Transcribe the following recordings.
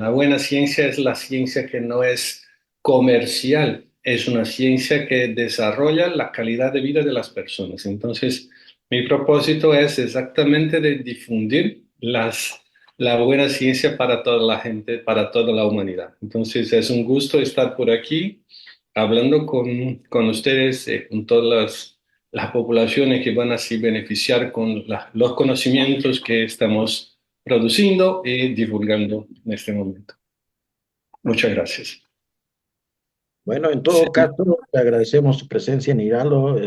La buena ciencia es la ciencia que no es comercial, es una ciencia que desarrolla la calidad de vida de las personas. Entonces, mi propósito es exactamente de difundir la buena ciencia para toda la gente, para toda la humanidad. Entonces, es un gusto estar por aquí hablando con ustedes, con todas las poblaciones que van así beneficiar con los conocimientos que estamos produciendo y divulgando en este momento. Muchas gracias. Bueno, en Sí, todo caso, te agradecemos tu presencia en Iralo.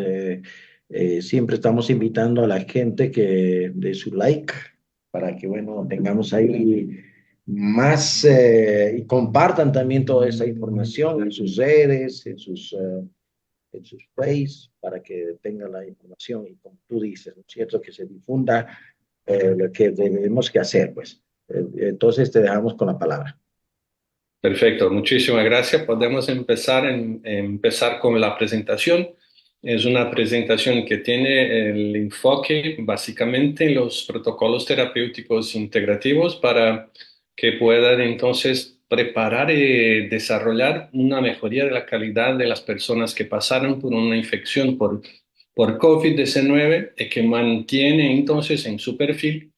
Siempre estamos invitando a la gente que dé su like para que, bueno, tengamos ahí más y compartan también toda esa información en sus redes, en sus face, para que tengan la información y como tú dices, ¿no es cierto? Que se difunda lo que debemos que hacer, pues. Entonces te dejamos con la palabra. perfecto, muchísimas gracias. Podemos empezar con la presentación. Es una presentación que tiene el enfoque básicamente en los protocolos terapéuticos integrativos para que puedan entonces preparar y desarrollar una mejoría de la calidad de las personas que pasaron por una infección por COVID-19 y que mantiene entonces en su perfil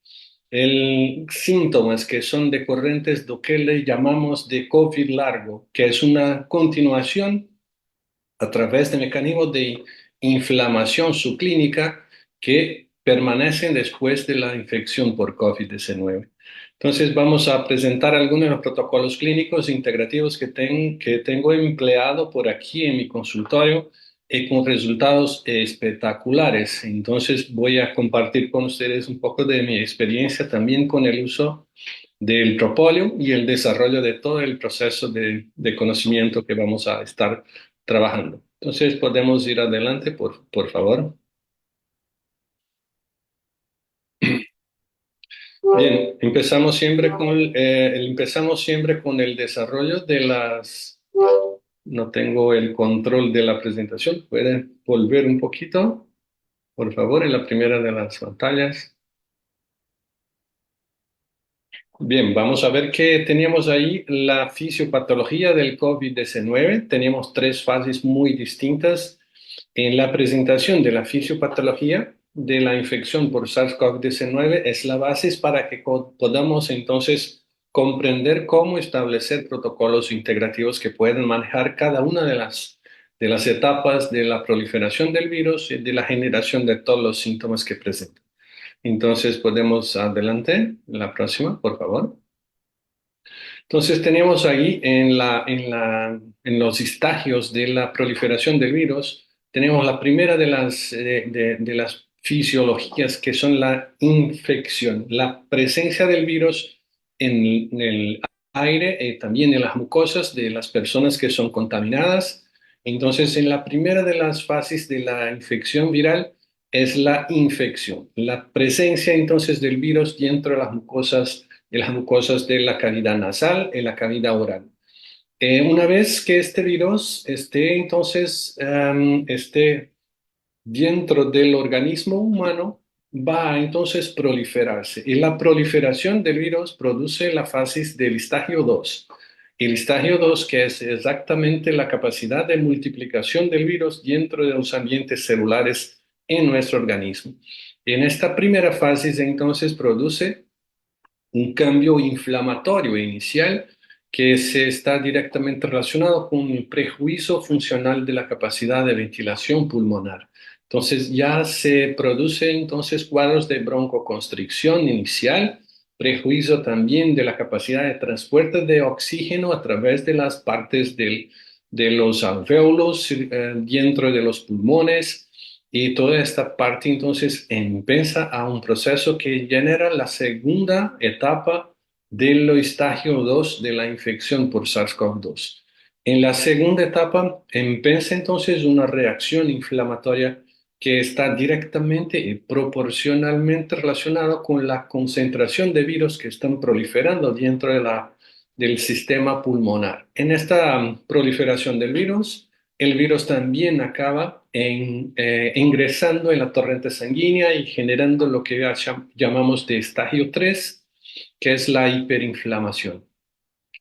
el síntomas que son decorrentes de lo que le llamamos de COVID largo, que es una continuación a través de mecanismos de inflamación subclínica que permanecen después de la infección por COVID-19. Entonces vamos a presentar algunos de los protocolos clínicos integrativos que tengo empleado por aquí en mi consultorio y con resultados espectaculares. Entonces voy a compartir con ustedes un poco de mi experiencia también con el uso del propóleo y el desarrollo de todo el proceso de conocimiento que vamos a estar trabajando. Entonces, podemos ir adelante, por favor. Bien, empezamos siempre con el desarrollo de las... No tengo el control de la presentación. ¿Pueden volver un poquito, por favor, en la primera de las pantallas? Bien, vamos a ver que teníamos ahí la fisiopatología del COVID-19. Teníamos tres fases muy distintas en la presentación de la fisiopatología de la infección por SARS-CoV-19. Es la base para que podamos entonces comprender cómo establecer protocolos integrativos que pueden manejar cada una de las etapas de la proliferación del virus y de la generación de todos los síntomas que presenta. Entonces, podemos adelante, la próxima, por favor. Entonces, tenemos ahí en los estadios de la proliferación del virus, tenemos la primera de las fisiologías que son la infección, la presencia del virus en el aire y también en las mucosas de las personas que son contaminadas. Entonces, en la primera de las fases de la infección viral, es la infección, la presencia entonces del virus dentro de las mucosas de la cavidad nasal y la cavidad oral. Una vez que este virus esté entonces esté dentro del organismo humano, va a entonces proliferarse. Y la proliferación del virus produce la fase del estadio 2. El estadio 2, que es exactamente la capacidad de multiplicación del virus dentro de los ambientes celulares en nuestro organismo. En esta primera fase, entonces, produce un cambio inflamatorio inicial que se está directamente relacionado con el prejuicio funcional de la capacidad de ventilación pulmonar. Entonces ya se produce entonces cuadros de broncoconstricción inicial, prejuicio también de la capacidad de transporte de oxígeno a través de las partes de los alvéolos dentro de los pulmones, y toda esta parte entonces empieza a un proceso que genera la segunda etapa del estadio 2 de la infección por SARS-CoV-2. En la segunda etapa empieza entonces una reacción inflamatoria que está directamente y proporcionalmente relacionada con la concentración de virus que están proliferando dentro del sistema pulmonar. En esta proliferación del virus, el virus también acaba ingresando en la torrente sanguínea y generando lo que ya llamamos de estadio 3, que es la hiperinflamación.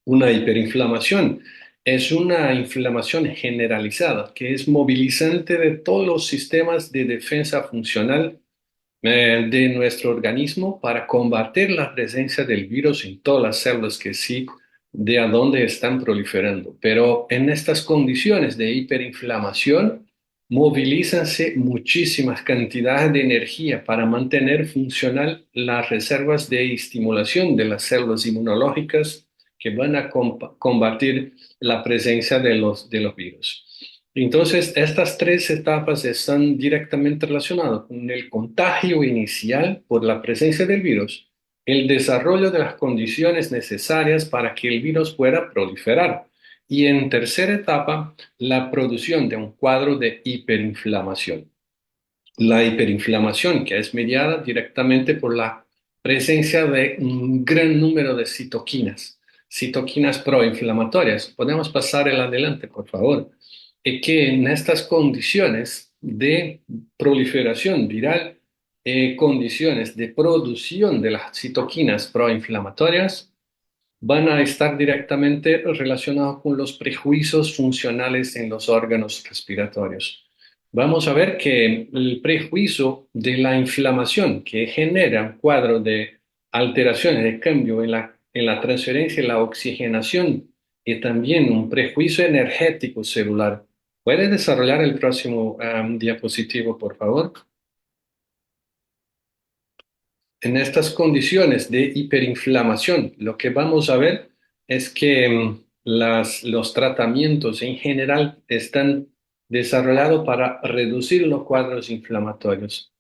Una hiperinflamación es una inflamación generalizada que es movilizante de todos los sistemas de defensa funcional de nuestro organismo para combatir la presencia del virus en todas las células que sí, de a dónde están proliferando. Pero en estas condiciones de hiperinflamación, movilízanse muchísimas cantidades de energía para mantener funcional las reservas de estimulación de las células inmunológicas que van a combatir la presencia de los virus. Entonces, estas tres etapas están directamente relacionadas con el contagio inicial por la presencia del virus, el desarrollo de las condiciones necesarias para que el virus pueda proliferar y en tercera etapa, la producción de un cuadro de hiperinflamación. La hiperinflamación que es mediada directamente por la presencia de un gran número de citoquinas proinflamatorias. Podemos pasar el adelante, por favor. Y que en estas condiciones de proliferación viral, condiciones de producción de las citoquinas proinflamatorias, van a estar directamente relacionados con los prejuicios funcionales en los órganos respiratorios. Vamos a ver que el prejuicio de la inflamación que genera un cuadro de alteraciones de cambio en la transferencia y la oxigenación y también un prejuicio energético celular. ¿Puede desarrollar el próximo diapositivo, por favor? En estas condiciones de hiperinflamación, lo que vamos a ver es que los tratamientos en general están desarrollados para reducir los cuadros inflamatorios.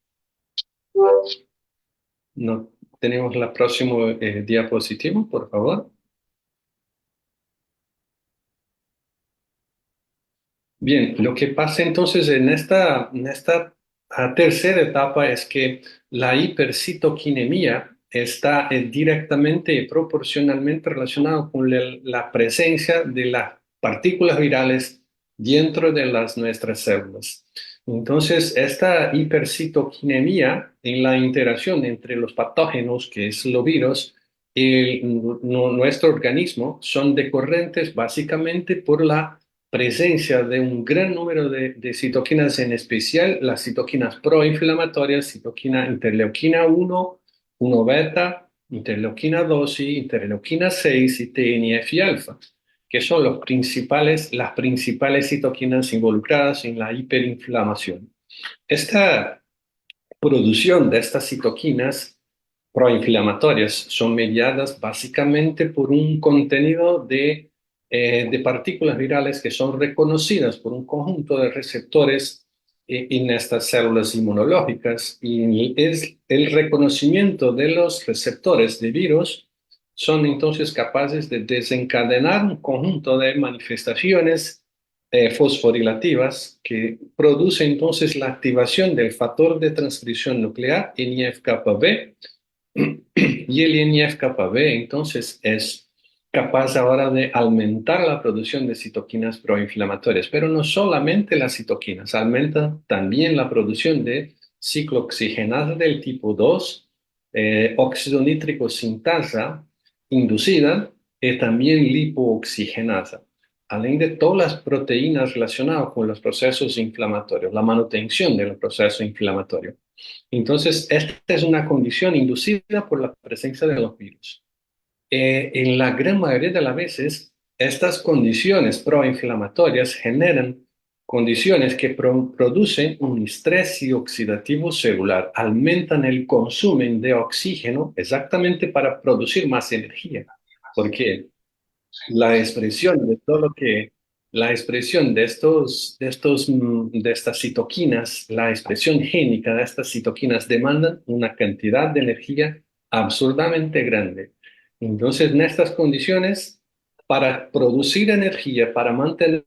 No, tenemos la próxima diapositiva, por favor. Bien, lo que pasa entonces en esta tercera etapa es que la hipercitoquinemia está directamente y proporcionalmente relacionada con la presencia de las partículas virales dentro de nuestras células. Entonces, esta hipercitoquinemia en la interacción entre los patógenos, que es los virus, y nuestro organismo, son decorrentes básicamente por la presencia de un gran número de citoquinas, en especial las citoquinas proinflamatorias, citoquina interleuquina 1, 1 beta, interleuquina 2 y interleuquina 6 y TNF y alfa, que son las principales citoquinas involucradas en la hiperinflamación. Esta producción de estas citoquinas proinflamatorias son mediadas básicamente por un contenido de partículas virales que son reconocidas por un conjunto de receptores en estas células inmunológicas, y es el reconocimiento de los receptores de virus son entonces capaces de desencadenar un conjunto de manifestaciones fosforilativas que produce entonces la activación del factor de transcripción nuclear NF-κB, y el NF-κB entonces es capaz ahora de aumentar la producción de citoquinas proinflamatorias, pero no solamente las citoquinas, aumenta también la producción de ciclooxigenasa del tipo 2, óxido nítrico sintasa inducida y también lipooxigenasa, además de todas las proteínas relacionadas con los procesos inflamatorios, la manutención del proceso inflamatorio. Entonces, esta es una condición inducida por la presencia de los virus. En la gran mayoría de las veces, estas condiciones proinflamatorias generan condiciones que producen un estrés oxidativo celular, aumentan el consumo de oxígeno exactamente para producir más energía, porque la expresión de todo lo que, la expresión de estas citoquinas, la expresión génica de estas citoquinas demandan una cantidad de energía absurdamente grande. Entonces, en estas condiciones, para producir energía, para mantener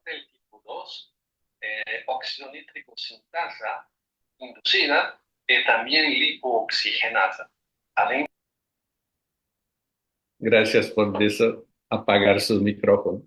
del tipo 2, óxido nítrico sintasa inducida y también lipooxigenasa. Gracias por eso, apagar sus micrófonos.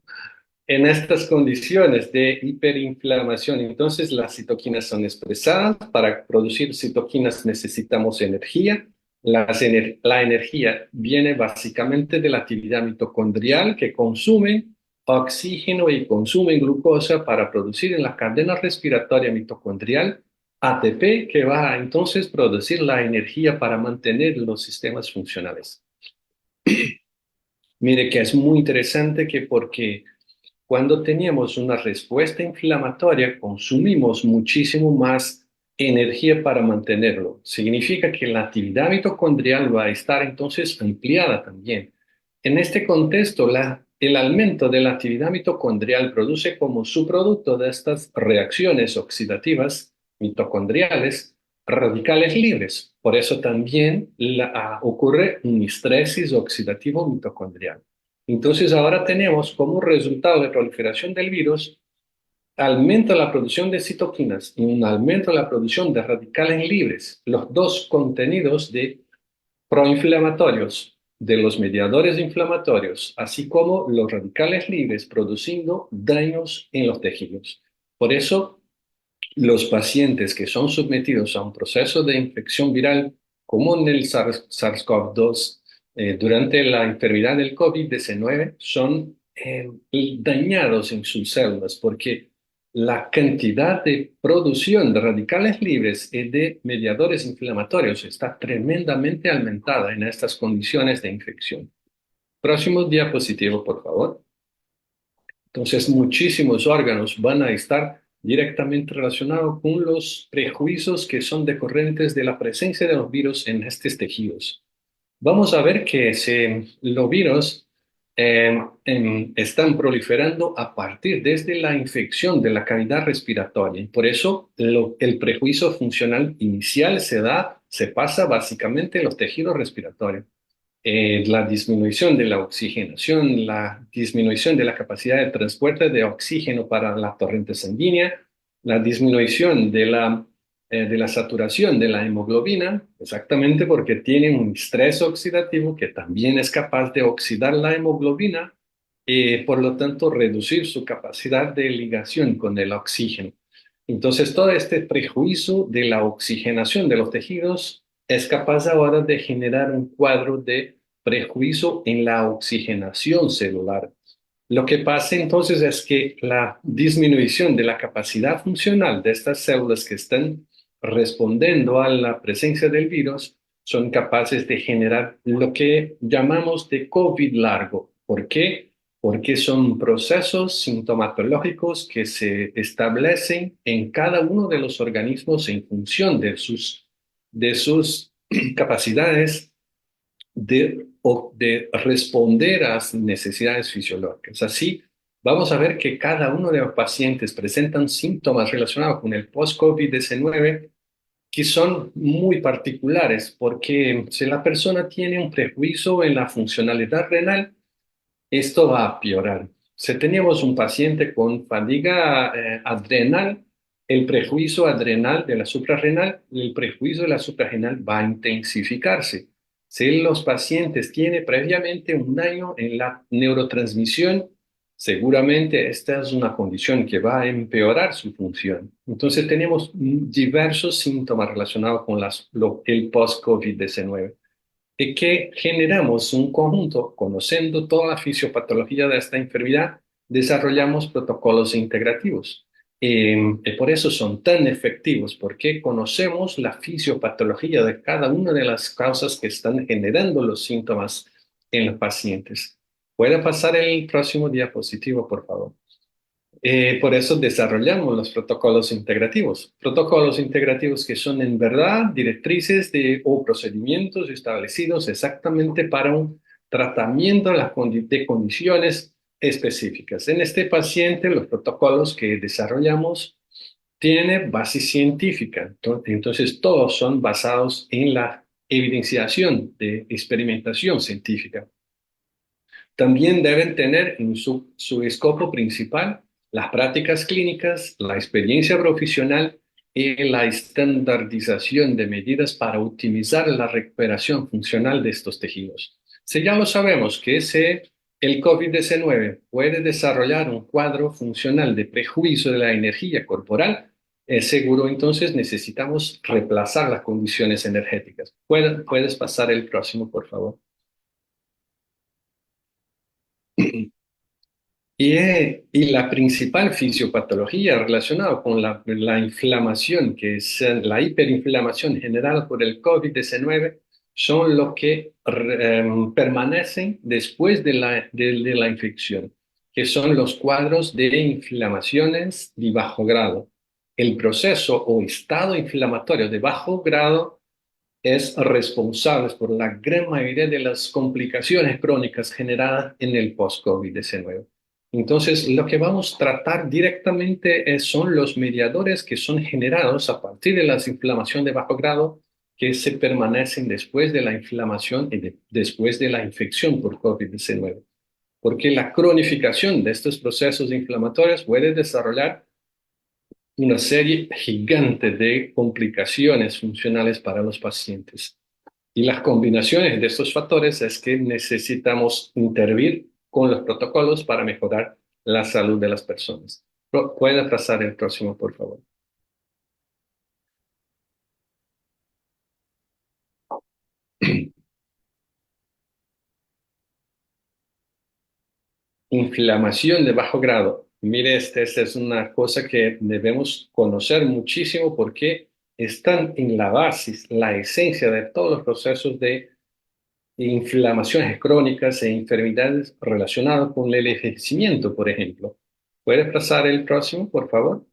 En estas condiciones de hiperinflamación, entonces las citoquinas son expresadas. Para producir citoquinas necesitamos energía. La energía viene básicamente de la actividad mitocondrial que consume oxígeno y consume glucosa para producir en la cadena respiratoria mitocondrial ATP, que va a entonces producir la energía para mantener los sistemas funcionales. Mire que es muy interesante que porque cuando teníamos una respuesta inflamatoria, consumimos muchísimo más energía para mantenerlo. Significa que la actividad mitocondrial va a estar entonces ampliada también. En este contexto, el aumento de la actividad mitocondrial produce como subproducto de estas reacciones oxidativas mitocondriales radicales libres. Por eso también ocurre un estrés oxidativo mitocondrial. Entonces ahora tenemos como resultado de proliferación del virus aumento la producción de citoquinas y un aumento en la producción de radicales libres, los dos contenidos de proinflamatorios, de los mediadores inflamatorios, así como los radicales libres produciendo daños en los tejidos. Por eso, los pacientes que son sometidos a un proceso de infección viral como en el SARS-CoV-2 durante la enfermedad del COVID-19 son dañados en sus células porque la cantidad de producción de radicales libres y de mediadores inflamatorios está tremendamente aumentada en estas condiciones de infección. Próximo diapositivo, por favor. Entonces, muchísimos órganos van a estar directamente relacionados con los prejuicios que son decorrentes de la presencia de los virus en estos tejidos. Vamos a ver que los virus están proliferando a partir desde la infección de la cavidad respiratoria. Y por eso el prejuicio funcional inicial se pasa básicamente en los tejidos respiratorios. La disminución de la oxigenación, la disminución de la capacidad de transporte de oxígeno para la torrente sanguínea, la disminución de la saturación de la hemoglobina, exactamente porque tiene un estrés oxidativo que también es capaz de oxidar la hemoglobina y por lo tanto reducir su capacidad de ligación con el oxígeno. Entonces, todo este prejuicio de la oxigenación de los tejidos es capaz ahora de generar un cuadro de prejuicio en la oxigenación celular. Lo que pasa entonces es que la disminución de la capacidad funcional de estas células que están respondiendo a la presencia del virus son capaces de generar lo que llamamos de COVID largo. ¿Por qué? Porque son procesos sintomatológicos que se establecen en cada uno de los organismos en función de sus capacidades de responder a las necesidades fisiológicas. Así, vamos a ver que cada uno de los pacientes presentan síntomas relacionados con el post-COVID-19 que son muy particulares, porque si la persona tiene un prejuicio en la funcionalidad renal, esto va a empeorar. Si tenemos un paciente con fatiga adrenal, el prejuicio adrenal de la suprarrenal, el prejuicio de la suprarrenal va a intensificarse. Si los pacientes tienen previamente un daño en la neurotransmisión, seguramente esta es una condición que va a empeorar su función. Entonces tenemos diversos síntomas relacionados con el post-COVID-19 y que generamos un conjunto, conociendo toda la fisiopatología de esta enfermedad, desarrollamos protocolos integrativos. Y por eso son tan efectivos, porque conocemos la fisiopatología de cada una de las causas que están generando los síntomas en los pacientes. ¿Puede pasar el próximo diapositivo, por favor? Por eso desarrollamos los protocolos integrativos que son en verdad directrices o procedimientos establecidos exactamente para un tratamiento de condiciones específicas. En este paciente, los protocolos que desarrollamos tienen base científica, entonces todos son basados en la evidenciación de experimentación científica. También deben tener en su escopo principal las prácticas clínicas, la experiencia profesional y la estandarización de medidas para optimizar la recuperación funcional de estos tejidos. Si ya lo sabemos que el COVID-19 puede desarrollar un cuadro funcional de prejuicio de la energía corporal, es seguro, entonces necesitamos reemplazar las condiciones energéticas. ¿Puedes pasar el próximo, por favor? Y la principal fisiopatología relacionada con la inflamación, que es la hiperinflamación generada por el COVID-19, son los que permanecen después de la infección, que son los cuadros de inflamaciones de bajo grado. El proceso o estado inflamatorio de bajo grado es responsable por la gran mayoría de las complicaciones crónicas generadas en el post-COVID-19. Entonces, lo que vamos a tratar directamente son los mediadores que son generados a partir de la inflamación de bajo grado que se permanecen después de la inflamación y después de la infección por COVID-19. Porque la cronificación de estos procesos inflamatorios puede desarrollar una serie gigante de complicaciones funcionales para los pacientes. Y las combinaciones de estos factores es que necesitamos intervenir con los protocolos para mejorar la salud de las personas. ¿Puede pasar el próximo, por favor? Inflamación de bajo grado. Mire, esta es una cosa que debemos conocer muchísimo porque están en la base, la esencia de todos los procesos de inflamaciones crónicas e enfermedades relacionadas con el envejecimiento, por ejemplo. ¿Puedes pasar el próximo, por favor?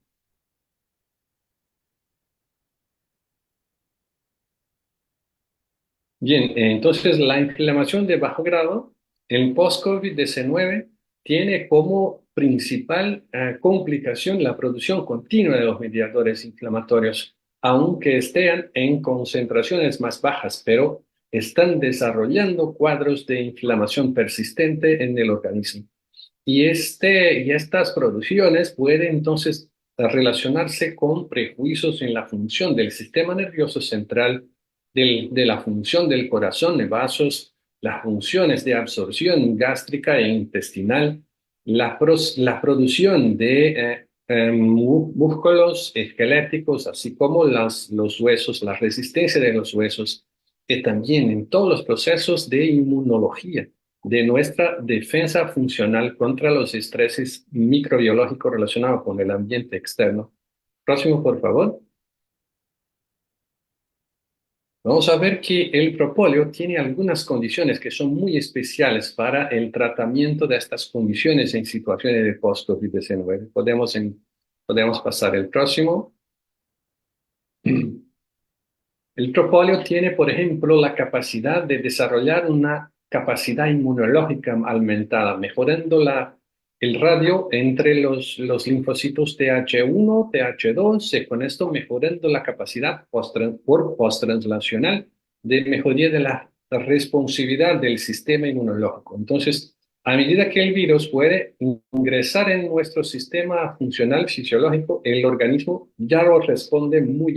Bien, entonces la inflamación de bajo grado, el post-COVID-19, tiene como principal complicación la producción continua de los mediadores inflamatorios, aunque estén en concentraciones más bajas, pero están desarrollando cuadros de inflamación persistente en el organismo. Y estas producciones pueden entonces relacionarse con prejuicios en la función del sistema nervioso central, de la función del corazón, de vasos, las funciones de absorción gástrica e intestinal, la producción de músculos esqueléticos, así como los huesos, la resistencia de los huesos, y también en todos los procesos de inmunología de nuestra defensa funcional contra los estreses microbiológicos relacionados con el ambiente externo. Próximo, por favor. Vamos a ver que el propóleo tiene algunas condiciones que son muy especiales para el tratamiento de estas condiciones en situaciones de post-COVID-19. Podemos pasar el próximo. El propóleo tiene, por ejemplo, la capacidad de desarrollar una capacidad inmunológica aumentada, mejorando el radio entre los linfocitos TH1, TH2, y con esto mejorando la capacidad posttranslacional de mejoría de la responsividad del sistema inmunológico. Entonces, a medida que el virus puede ingresar en nuestro sistema funcional fisiológico, el organismo ya lo responde muy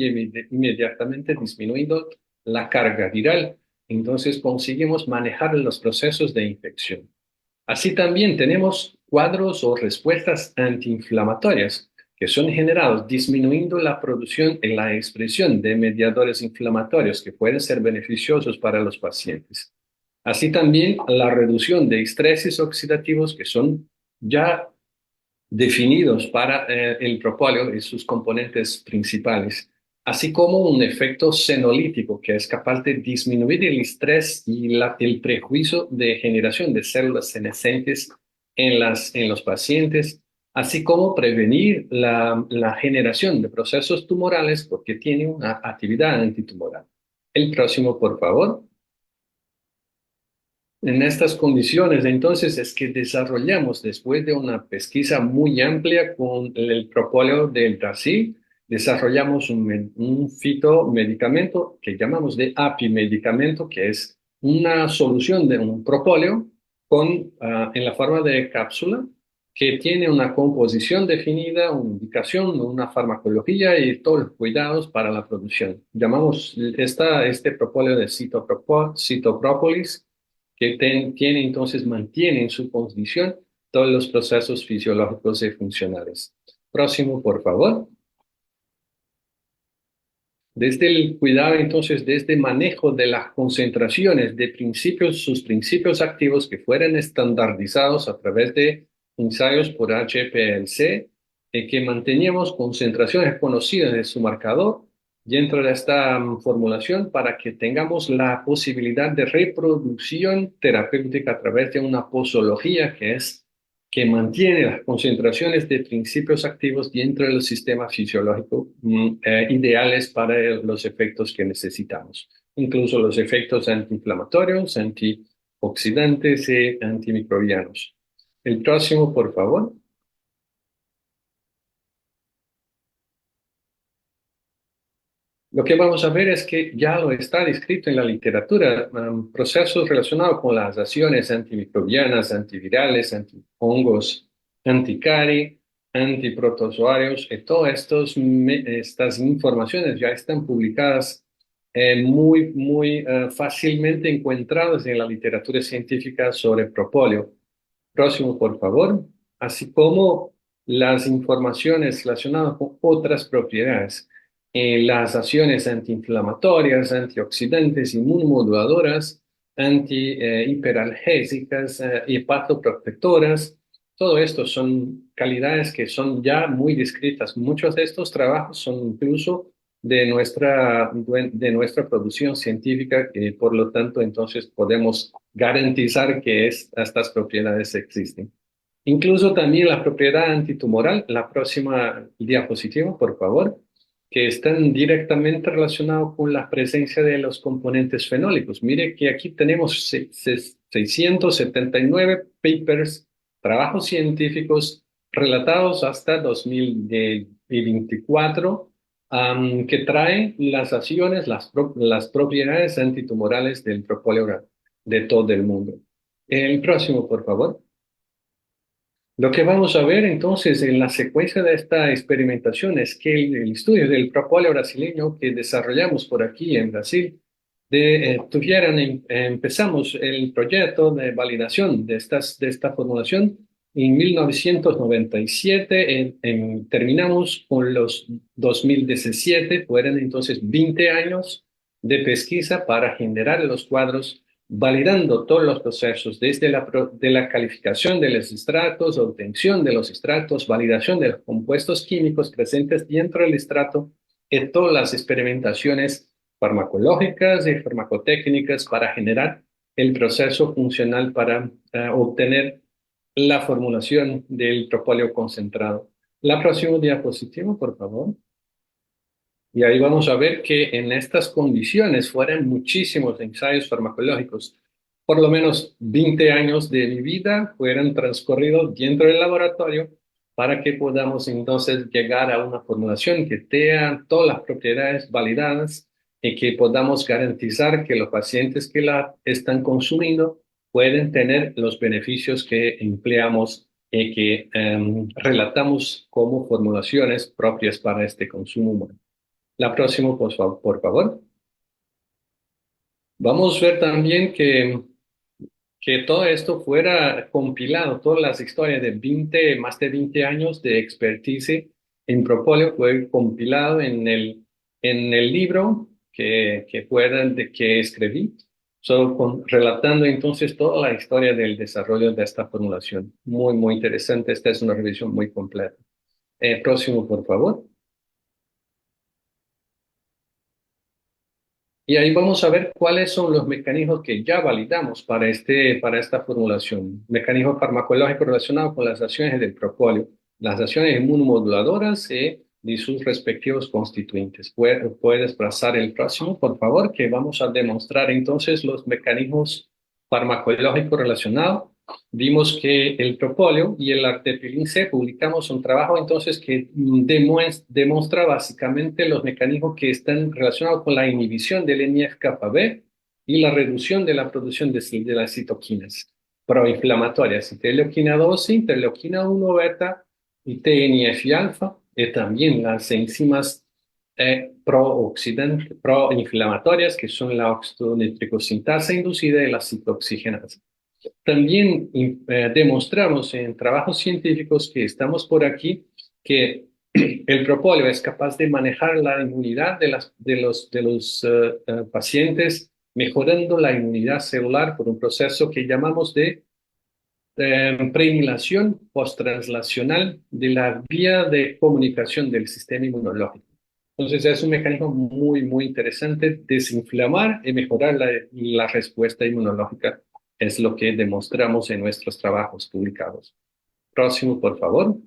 inmediatamente, disminuyendo la carga viral. Entonces conseguimos manejar los procesos de infección. Así también tenemos cuadros o respuestas antiinflamatorias que son generados disminuyendo la producción y la expresión de mediadores inflamatorios que pueden ser beneficiosos para los pacientes. Así también la reducción de estreses oxidativos que son ya definidos para el propóleo y sus componentes principales, así como un efecto senolítico que es capaz de disminuir el estrés y el prejuicio de generación de células senescentes en los pacientes, así como prevenir la generación de procesos tumorales porque tiene una actividad antitumoral. El próximo, por favor. En estas condiciones, entonces, es que desarrollamos, después de una pesquisa muy amplia con el propóleo del Brasil, desarrollamos un fitomedicamento que llamamos de apimedicamento, que es una solución de un propóleo en la forma de cápsula, que tiene una composición definida, una indicación, una farmacología y todos los cuidados para la producción. Llamamos este propóleo de citoprópolis que tiene entonces, mantiene en su condición todos los procesos fisiológicos y funcionales. Próximo, por favor. Desde el cuidado, entonces, desde el manejo de las concentraciones de principios, sus principios activos que fueran estandarizados a través de ensayos por HPLC, que manteníamos concentraciones conocidas de su marcador dentro de esta formulación para que tengamos la posibilidad de reproducción terapéutica a través de una posología que mantiene las concentraciones de principios activos dentro del sistema fisiológico ideales para los efectos que necesitamos, incluso los efectos antiinflamatorios, antioxidantes y antimicrobianos. El próximo, por favor. Lo que vamos a ver es que ya lo está descrito en la literatura, procesos relacionados con las acciones antimicrobianas, antivirales, antihongos, anticari, antiprotozoarios, y todas estas informaciones ya están publicadas muy fácilmente encontradas en la literatura científica sobre propóleo. Próximo, por favor. Así como las informaciones relacionadas con otras propiedades las acciones antiinflamatorias, antioxidantes, inmunomoduladoras, antihiperalgésicas, hepatoprotectoras. Todo esto son calidades que son ya muy descritas. Muchos de estos trabajos son incluso de nuestra producción científica, y por lo tanto entonces podemos garantizar que estas propiedades existen. Incluso también la propiedad antitumoral, la próxima diapositiva, por favor, que están directamente relacionados con la presencia de los componentes fenólicos. Mire que aquí tenemos 679 papers, trabajos científicos relatados hasta 2024, que traen las acciones, las propiedades antitumorales del propóleo de todo el mundo. El próximo, por favor. Lo que vamos a ver entonces en la secuencia de esta experimentación es que el estudio del propóleo brasileño que desarrollamos por aquí en Brasil, empezamos el proyecto de validación de esta formulación en 1997, terminamos con los 2017, fueron entonces 20 años de pesquisa para generar los cuadros validando todos los procesos, desde de la calificación de los estratos, obtención de los estratos, validación de los compuestos químicos presentes dentro del estrato, y todas las experimentaciones farmacológicas y farmacotécnicas para generar el proceso funcional para obtener la formulación del propóleo concentrado. La próxima diapositiva, por favor. Y ahí vamos a ver que en estas condiciones fueron muchísimos ensayos farmacológicos. Por lo menos 20 años de mi vida fueron transcurridos dentro del laboratorio para que podamos entonces llegar a una formulación que tenga todas las propiedades validadas y que podamos garantizar que los pacientes que la están consumiendo pueden tener los beneficios que empleamos y que relatamos como formulaciones propias para este consumo humano. La próxima, por favor. Vamos a ver también que todo esto fuera compilado, todas las historias de más de 20 años de expertise en propóleo fue compilado en el libro que escribí, relatando entonces toda la historia del desarrollo de esta formulación. Muy interesante, esta es una revisión muy completa. Próximo, por favor. Y ahí vamos a ver cuáles son los mecanismos que ya validamos para esta formulación. Mecanismos farmacológicos relacionados con las acciones del propóleo, las acciones inmunomoduladoras y sus respectivos constituyentes. Puedes pasar el próximo, por favor, que vamos a demostrar entonces los mecanismos farmacológicos relacionados. Vimos que el propóleo y el artepilin C publicamos un trabajo entonces que demuestra básicamente los mecanismos que están relacionados con la inhibición del NF-κB y la reducción de la producción de las citoquinas proinflamatorias, interleuquina 2, interleuquina 1 beta y TNF-alfa, y también las enzimas proinflamatorias, que son la oxidonitricosintasa inducida y la citooxigenasa. También demostramos en trabajos científicos que estamos por aquí que El propóleo es capaz de manejar la inmunidad de los pacientes, mejorando la inmunidad celular por un proceso que llamamos de preinhilación posttranslacional de la vía de comunicación del sistema inmunológico. Entonces es un mecanismo muy, muy interesante. Desinflamar y mejorar la respuesta inmunológica es lo que demostramos en nuestros trabajos publicados. Próximo, por favor.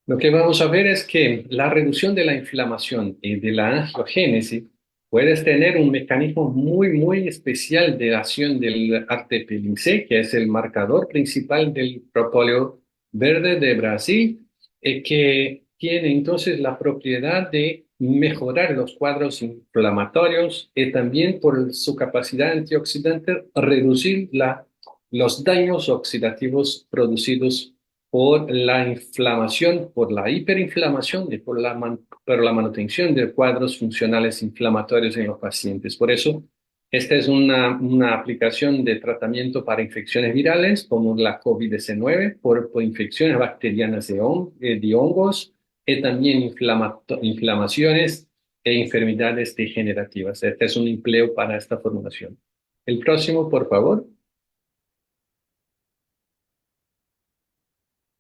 Lo que vamos a ver es que la reducción de la inflamación y de la angiogénesis puede tener un mecanismo muy, muy especial de acción del artepilin C, que es el marcador principal del propóleo verde de Brasil, que tiene entonces la propiedad de mejorar los cuadros inflamatorios y también por su capacidad antioxidante reducir los daños oxidativos producidos por la inflamación, por la hiperinflamación y por la manutención de cuadros funcionales inflamatorios en los pacientes. Por eso, esta es una aplicación de tratamiento para infecciones virales como la COVID-19, por infecciones bacterianas de hongos y también inflamaciones e enfermedades degenerativas. Este es un empleo para esta formulación. El próximo, por favor.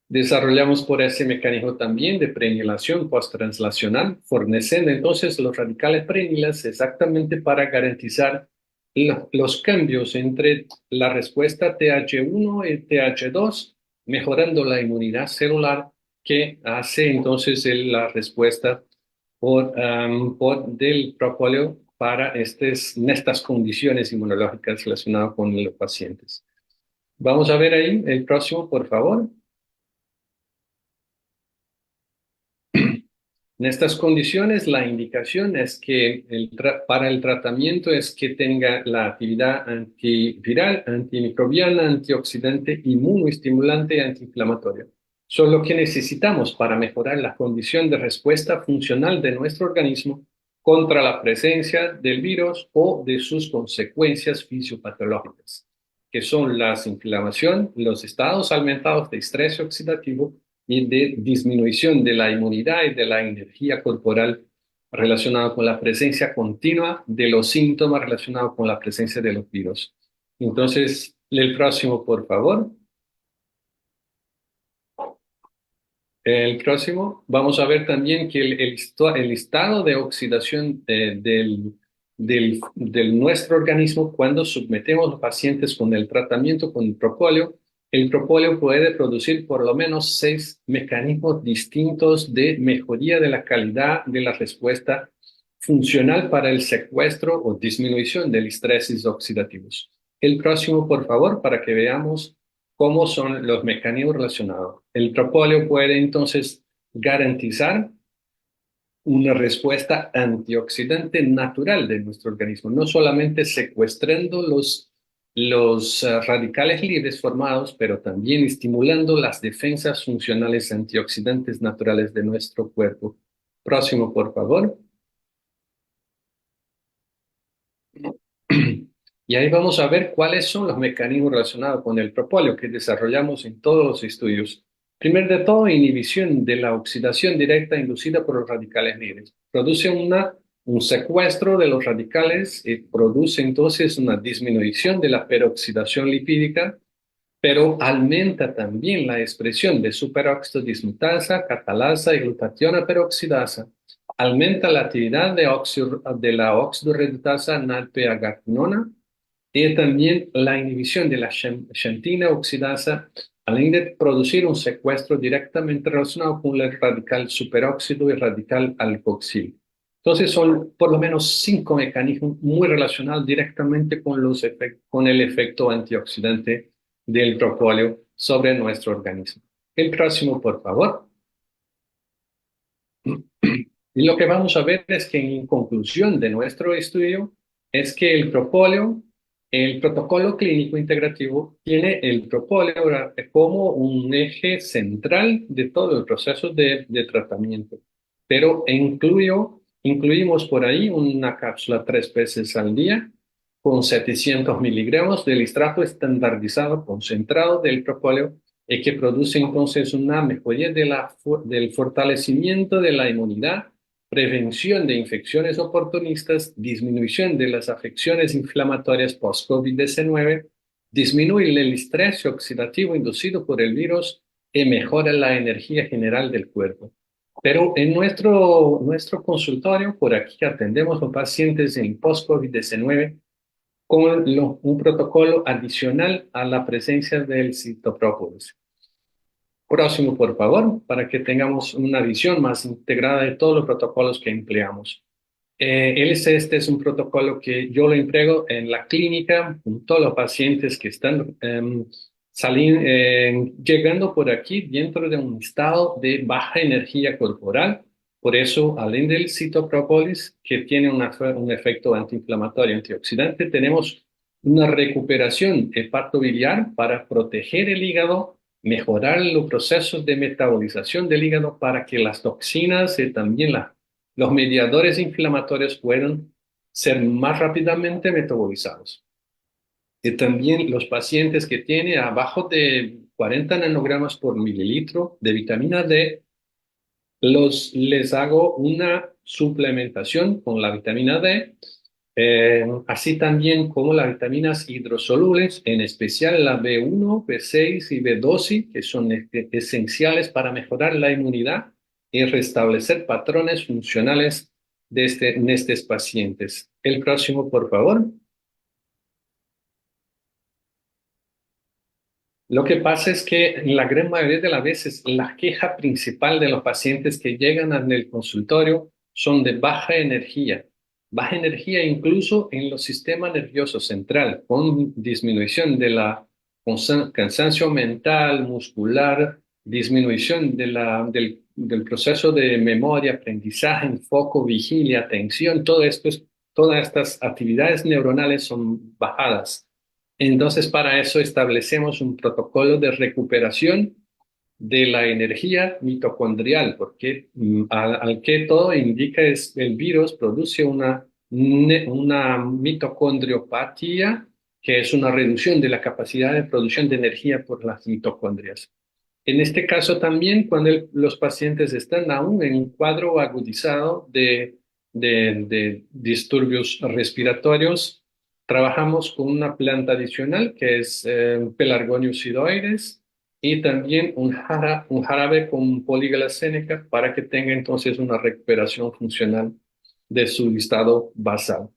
Desarrollamos por ese mecanismo también de preanilación posttranslacional, forneciendo entonces los radicales preanilas exactamente para garantizar los cambios entre la respuesta TH1 y TH2, mejorando la inmunidad celular que hace entonces la respuesta del propóleo para estas condiciones inmunológicas relacionadas con los pacientes. Vamos a ver ahí el próximo, por favor. En estas condiciones, la indicación es que para el tratamiento es que tenga la actividad antiviral, antimicrobiana, antioxidante, inmunoestimulante y antiinflamatoria. Son lo que necesitamos para mejorar la condición de respuesta funcional de nuestro organismo contra la presencia del virus o de sus consecuencias fisiopatológicas, que son la inflamación, los estados aumentados de estrés oxidativo y de disminución de la inmunidad y de la energía corporal relacionada con la presencia continua de los síntomas relacionados con la presencia de los virus. Entonces, el próximo, por favor. El próximo, vamos a ver también que el estado de oxidación del nuestro organismo cuando sometemos a los pacientes con el tratamiento con el propóleo puede producir por lo menos 6 mecanismos distintos de mejoría de la calidad de la respuesta funcional para el secuestro o disminución del estrés oxidativos. El próximo, por favor, para que veamos cómo son los mecanismos relacionados. El propóleo puede entonces garantizar una respuesta antioxidante natural de nuestro organismo, no solamente secuestrando los radicales libres formados, pero también estimulando las defensas funcionales antioxidantes naturales de nuestro cuerpo. Próximo, por favor. Y ahí vamos a ver cuáles son los mecanismos relacionados con el propóleo que desarrollamos en todos los estudios. Primero de todo, inhibición de la oxidación directa inducida por los radicales libres. Produce un secuestro de los radicales y produce entonces una disminución de la peroxidación lipídica, pero aumenta también la expresión de superóxido dismutasa, catalasa y glutationa peroxidasa. Aumenta la actividad de la oxidorreductasa NADPH-GACNONA y también la inhibición de la xantina oxidasa, além de producir un secuestro directamente relacionado con el radical superóxido y radical alcoxil. Entonces son por lo menos 5 mecanismos muy relacionados directamente con el efecto antioxidante del propóleo sobre nuestro organismo. El próximo, por favor. Y lo que vamos a ver es que en conclusión de nuestro estudio es que el propóleo, el protocolo clínico integrativo, tiene el propóleo como un eje central de todo el proceso de tratamiento, pero incluimos por ahí una cápsula 3 veces al día con 700 miligramos del extracto estandarizado concentrado del propóleo que produce entonces una mejoría del fortalecimiento de la inmunidad, prevención de infecciones oportunistas, disminución de las afecciones inflamatorias post-COVID-19, disminuye el estrés oxidativo inducido por el virus y mejora la energía general del cuerpo. Pero en nuestro consultorio, por aquí atendemos a pacientes en post-COVID-19 con un protocolo adicional a la presencia del citoprópolis. Próximo, por favor, para que tengamos una visión más integrada de todos los protocolos que empleamos. Este es un protocolo que yo lo empleo en la clínica con todos los pacientes que están llegando por aquí dentro de un estado de baja energía corporal. Por eso, além del citoprópolis, que tiene un efecto antiinflamatorio, antioxidante, tenemos una recuperación hepatobiliar para proteger el hígado, mejorar los procesos de metabolización del hígado para que las toxinas y también los mediadores inflamatorios puedan ser más rápidamente metabolizados. Y también los pacientes que tienen abajo de 40 nanogramas por mililitro de vitamina D, les hago una suplementación con la vitamina D, así también como las vitaminas hidrosolubles, en especial la B1, B6 y B12, que son esenciales para mejorar la inmunidad y restablecer patrones funcionales en estos pacientes. El próximo, por favor. Lo que pasa es que en la gran mayoría de las veces la queja principal de los pacientes que llegan al consultorio son de baja energía incluso en los sistemas nerviosos central, con disminución de la cansancio mental, muscular, disminución del proceso de memoria, aprendizaje, foco, vigilia, atención, todas estas actividades neuronales son bajadas. Entonces, para eso establecemos un protocolo de recuperación de la energía mitocondrial, porque al que todo indica es el virus produce una mitocondriopatía, que es una reducción de la capacidad de producción de energía por las mitocondrias. En este caso también, cuando los pacientes están aún en un cuadro agudizado de disturbios respiratorios, trabajamos con una planta adicional que es Pelargonius sidoides y también un jarabe con poliglicénica para que tenga entonces una recuperación funcional de su estado basal.